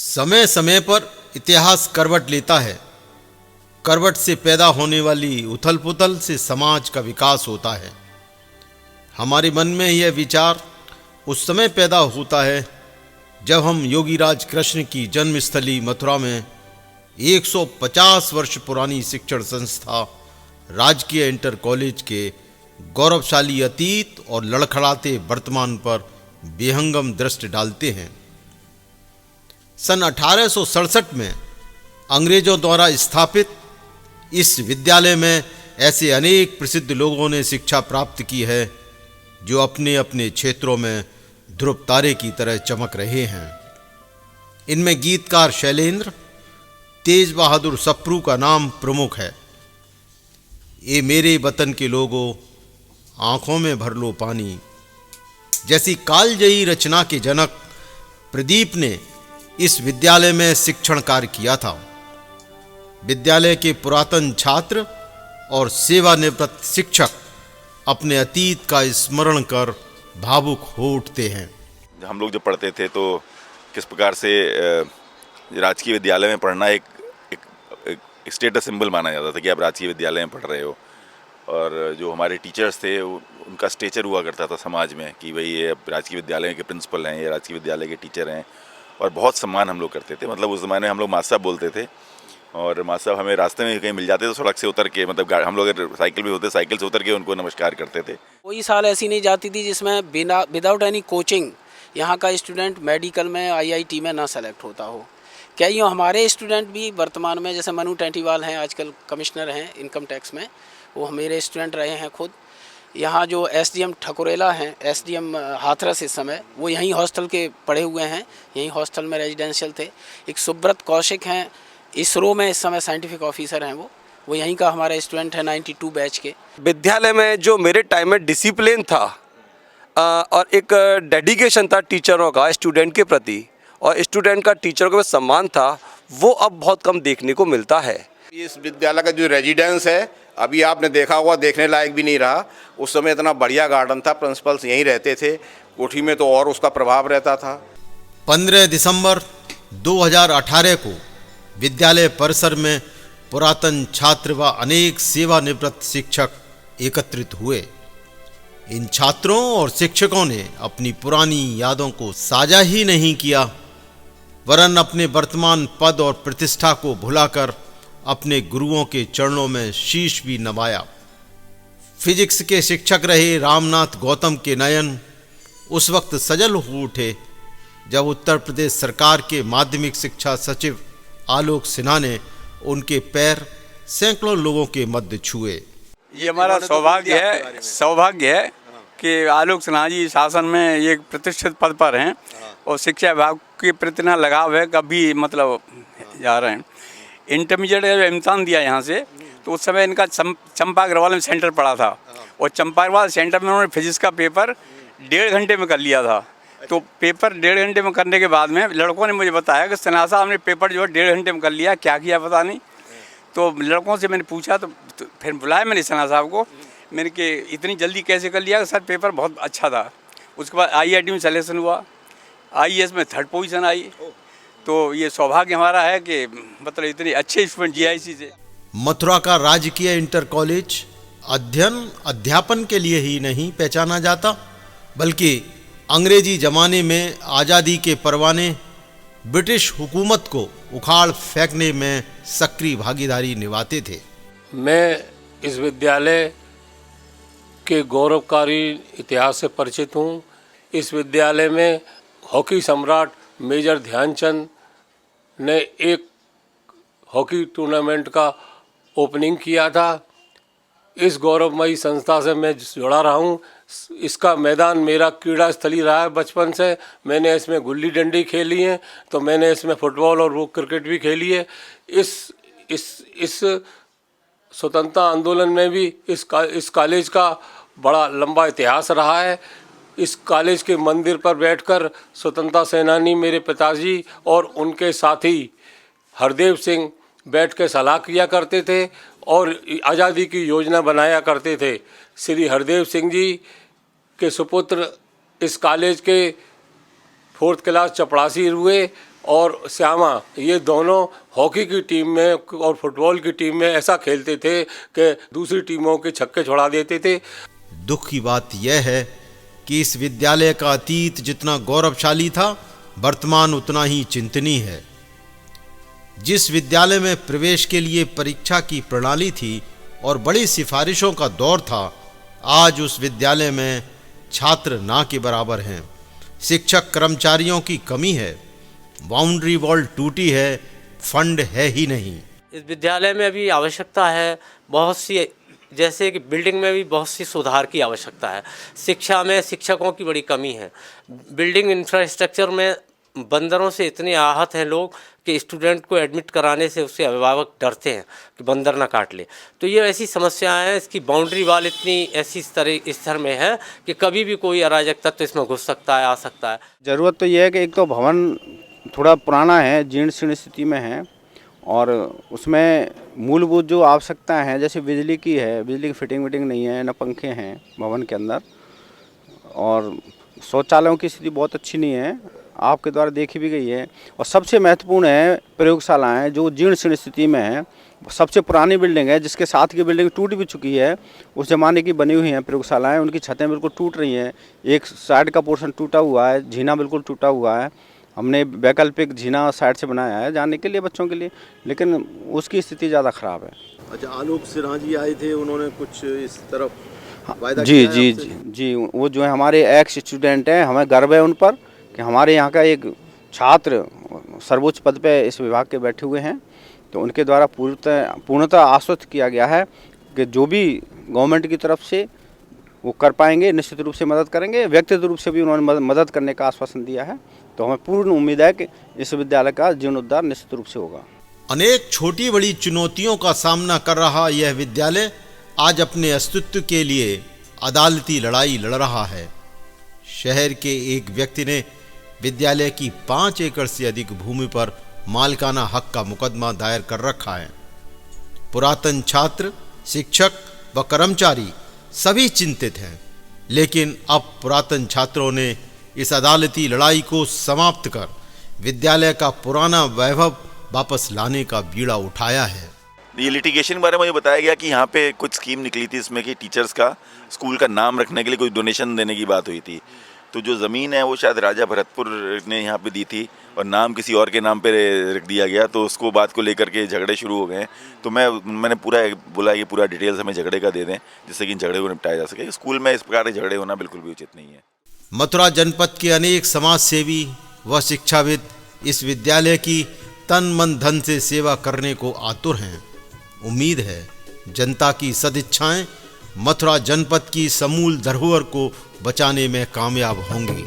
समय समय पर इतिहास करवट लेता है। करवट से पैदा होने वाली उथल पुथल से समाज का विकास होता है। हमारे मन में यह विचार उस समय पैदा होता है जब हम योगीराज कृष्ण की जन्मस्थली मथुरा में 150 वर्ष पुरानी शिक्षण संस्था राजकीय इंटर कॉलेज के गौरवशाली अतीत और लड़खड़ाते वर्तमान पर विहंगम दृष्टि डालते हैं। सन 1867 में अंग्रेजों द्वारा स्थापित इस विद्यालय में ऐसे अनेक प्रसिद्ध लोगों ने शिक्षा प्राप्त की है जो अपने अपने क्षेत्रों में ध्रुव तारे की तरह चमक रहे हैं। इनमें गीतकार शैलेंद्र, तेज बहादुर सप्रू का नाम प्रमुख है। ये मेरे वतन के लोगों, आंखों में भर लो पानी जैसी कालजयी रचना के जनक प्रदीप ने इस विद्यालय में शिक्षण कार्य किया था। विद्यालय के पुरातन छात्र और सेवानिवृत्त शिक्षक अपने अतीत का स्मरण कर भावुक हो उठते हैं। हम लोग जब पढ़ते थे तो किस प्रकार से राजकीय विद्यालय में पढ़ना एक स्टेटस सिंबल माना जाता था कि आप राजकीय विद्यालय में पढ़ रहे हो। और जो हमारे टीचर्स थे उनका स्टेचर हुआ करता था समाज में कि भाई ये राजकीय विद्यालय के प्रिंसिपल हैं, ये राजकीय विद्यालय के टीचर हैं। और बहुत सम्मान हम लोग करते थे। मतलब उस ज़माने में हम लोग मास्टर साहब बोलते थे। और मास्टर साहब हमें रास्ते में कहीं मिल जाते तो सड़क से उतर के, मतलब हम लोग अगर साइकिल भी होते साइकिल से उतर के उनको नमस्कार करते थे। कोई साल ऐसी नहीं जाती थी जिसमें विदाउट एनी कोचिंग यहाँ का स्टूडेंट मेडिकल में IIT में ना सेलेक्ट होता हो। क्या यूँ हमारे स्टूडेंट भी वर्तमान में, जैसे मनु टेंटीवाल हैं, आजकल कमिश्नर हैं इनकम टैक्स में, वो मेरे स्टूडेंट रहे हैं खुद। यहाँ जो SDM ठकुरेला हैं, SDM हाथरस इस समय, वो यहीं हॉस्टल के पढ़े हुए हैं, यहीं हॉस्टल में रेजिडेंशियल थे। एक सुब्रत कौशिक हैं, इसरो में इस समय साइंटिफिक ऑफिसर हैं, वो यहीं का हमारा स्टूडेंट है 92 बैच के। विद्यालय में जो मेरे टाइम में डिसिप्लिन था और एक डेडिकेशन था टीचरों का स्टूडेंट के प्रति, और स्टूडेंट का टीचरों का सम्मान था, वो अब बहुत कम देखने को मिलता है। इस विद्यालय का जो रेजिडेंस है, अभी आपने देखा होगा, देखने लायक भी नहीं रहा। उस समय इतना बढ़िया गार्डन था, प्रिंसिपल्स यहीं रहते थे, कोठी में तो और उसका प्रभाव रहता था। 15 दिसंबर 2018 को विद्यालय परिसर में पुरातन छात्र व अनेक सेवानिवृत्त शिक्षक एकत्रित हुए। इन छात्रों और शिक्षकों ने अपनी पुरानी यादों को साझा ही नहीं किया, वरन अपने वर्तमान पद और प्रतिष्ठा को भुलाकर अपने गुरुओं के चरणों में शीश भी नवाया। फिजिक्स के शिक्षक रहे रामनाथ गौतम के नयन उस वक्त सजल हो उठे जब उत्तर प्रदेश सरकार के माध्यमिक शिक्षा सचिव आलोक सिन्हा ने उनके पैर सैकड़ों लोगों के मध्य छुए। ये हमारा सौभाग्य है कि आलोक सिन्हा जी शासन में एक प्रतिष्ठित पद पर हैं और शिक्षा विभाग के प्रति ना लगाव है, कभी मतलब जा रहे हैं। इंटरमीडिएट का इम्तहान दिया यहाँ से, तो उस समय इनका चंपा अग्रवाल में सेंटर पड़ा था, और चंपा अग्रवाल सेंटर में उन्होंने फिजिक्स का पेपर 1.5 घंटे में कर लिया था। तो पेपर 1.5 घंटे में करने के बाद में लड़कों ने मुझे बताया कि सिन्हा साहब ने पेपर जो है 1.5 घंटे में कर लिया, क्या किया पता नहीं। तो लड़कों से मैंने पूछा, तो फिर बुलाया मैंने सिन्हा साहब को, मैंने कि इतनी जल्दी कैसे कर लिया? सर पेपर बहुत अच्छा था। उसके बाद IIT में सिलेक्शन हुआ, IAS में 3rd पोजीशन आई। तो ये सौभाग्य हमारा है कि मतलब इतने अच्छे स्टूडेंट GIC से। मथुरा का राजकीय इंटर कॉलेज अध्ययन अध्यापन के लिए ही नहीं पहचाना जाता, बल्कि अंग्रेजी जमाने में आज़ादी के परवाने ब्रिटिश हुकूमत को उखाड़ फेंकने में सक्रिय भागीदारी निभाते थे। मैं इस विद्यालय के गौरवकारी इतिहास से परिचित हूँ। इस विद्यालय में हॉकी सम्राट मेजर ध्यानचंद ने एक हॉकी टूर्नामेंट का ओपनिंग किया था। इस गौरवमयी संस्था से मैं जुड़ा रहा हूँ। इसका मैदान मेरा क्रीड़ा स्थली रहा है बचपन से। मैंने इसमें गुल्ली डंडी खेली है, तो मैंने इसमें फुटबॉल और वो क्रिकेट भी खेली है। इस स्वतंत्रता आंदोलन में भी इस कॉलेज का बड़ा लंबा इतिहास रहा है। इस कॉलेज के मंदिर पर बैठकर स्वतंत्रता सेनानी मेरे पिताजी और उनके साथी हरदेव सिंह बैठ के सलाह किया करते थे और आज़ादी की योजना बनाया करते थे। श्री हरदेव सिंह जी के सुपुत्र इस कॉलेज के 4th क्लास चपड़ासी हुए और श्यामा, ये दोनों हॉकी की टीम में और फुटबॉल की टीम में ऐसा खेलते थे कि दूसरी टीमों के छक्के छुड़ा देते थे। दुख की बात यह है कि इस विद्यालय का अतीत जितना गौरवशाली था, वर्तमान उतना ही चिंतनीय है। जिस विद्यालय में प्रवेश के लिए परीक्षा की प्रणाली थी और बड़ी सिफारिशों का दौर था, आज उस विद्यालय में छात्र ना के बराबर हैं। शिक्षक कर्मचारियों की कमी है, बाउंड्री वॉल टूटी है, फंड है ही नहीं। इस विद्यालय में अभी आवश्यकता है बहुत सी, जैसे कि बिल्डिंग में भी बहुत सी सुधार की आवश्यकता है। शिक्षा में शिक्षकों की बड़ी कमी है। बिल्डिंग इंफ्रास्ट्रक्चर में बंदरों से इतने आहत हैं लोग कि स्टूडेंट को एडमिट कराने से उसके अभिभावक डरते हैं कि बंदर ना काट ले। तो ये ऐसी समस्याएं हैं। इसकी बाउंड्री वाल इतनी ऐसी स्तर में है कि कभी भी कोई अराजक तत्व इसमें घुस सकता है, आ सकता है। ज़रूरत तो ये है कि एक तो भवन थोड़ा पुराना है, जीर्ण शीर्ण स्थिति में है, और उसमें मूलभूत जो आवश्यकताएं हैं, जैसे बिजली की है, बिजली की फिटिंग विटिंग नहीं है, न पंखे हैं भवन के अंदर, और शौचालयों की स्थिति बहुत अच्छी नहीं है, आपके द्वारा देखी भी गई है। और सबसे महत्वपूर्ण है प्रयोगशालाएं, जो जीर्ण शीर्ण स्थिति में है। सबसे पुरानी बिल्डिंग है, जिसके साथ की बिल्डिंग टूट भी चुकी है, उस ज़माने की बनी हुई हैं प्रयोगशालाएँ, उनकी छतें बिल्कुल टूट रही हैं। एक साइड का पोर्शन टूटा हुआ है, जीना बिल्कुल टूटा हुआ है। हमने वैकल्पिक जीना साइड से बनाया है जाने के लिए बच्चों के लिए, लेकिन उसकी स्थिति ज़्यादा ख़राब है। अच्छा, आलोक सिन्हा जी आए थे, उन्होंने कुछ इस तरफ वायदा जी किया है जी आपसे? जी जी, वो जो है हमारे एक्स स्टूडेंट हैं, हमें गर्व है उन पर कि हमारे यहाँ का एक छात्र सर्वोच्च पद पे इस विभाग के बैठे हुए हैं। तो उनके द्वारा पूर्णतः आश्वस्त किया गया है कि जो भी गवर्नमेंट की तरफ से वो कर पाएंगे, निश्चित रूप से मदद करेंगे। व्यक्तिगत रूप से भी उन्होंने मदद करने का आश्वासन दिया है। तो हमें पूर्ण उम्मीद है कि इस विद्यालय का जीर्णोद्धार निश्चित रूप से होगा। अनेक छोटी बड़ी चुनौतियों का सामना कर रहा यह विद्यालय आज अपने अस्तित्व के लिए अदालती लड़ाई लड़ रहा है। शहर के एक व्यक्ति ने विद्यालय की 5 एकड़ से अधिक भूमि पर मालिकाना हक का मुकदमा दायर कर रखा है। पुरातन छात्र, शिक्षक व कर्मचारी सभी चिंतित हैं, लेकिन अब पुरातन छात्रों ने इस अदालती लड़ाई को समाप्त कर विद्यालय का पुराना वैभव वापस लाने का बीड़ा उठाया है। ये लिटिगेशन के बारे में मुझे बताया गया कि यहाँ पे कुछ स्कीम निकली थी, इसमें कि टीचर्स का स्कूल का नाम रखने के लिए कोई डोनेशन देने की बात हुई थी। तो जो ज़मीन है वो शायद राजा भरतपुर ने यहाँ पे दी थी और नाम किसी और के नाम पे रख दिया गया। तो उसको बात को लेकर के झगड़े शुरू हो गए। तो मैंने पूरा बोला कि पूरा डिटेल्स हमें झगड़े का दे दें, जिससे कि इन झगड़े को निपटाया जा सके। स्कूल में इस प्रकार के झगड़े होना बिल्कुल भी उचित नहीं है। मथुरा जनपद के अनेक समाज सेवी व शिक्षाविद इस विद्यालय की तन मन धन से सेवा करने को आतुर हैं। उम्मीद है जनता की सदिच्छाएं मथुरा जनपद की समूल धरोहर को बचाने में कामयाब होंगी।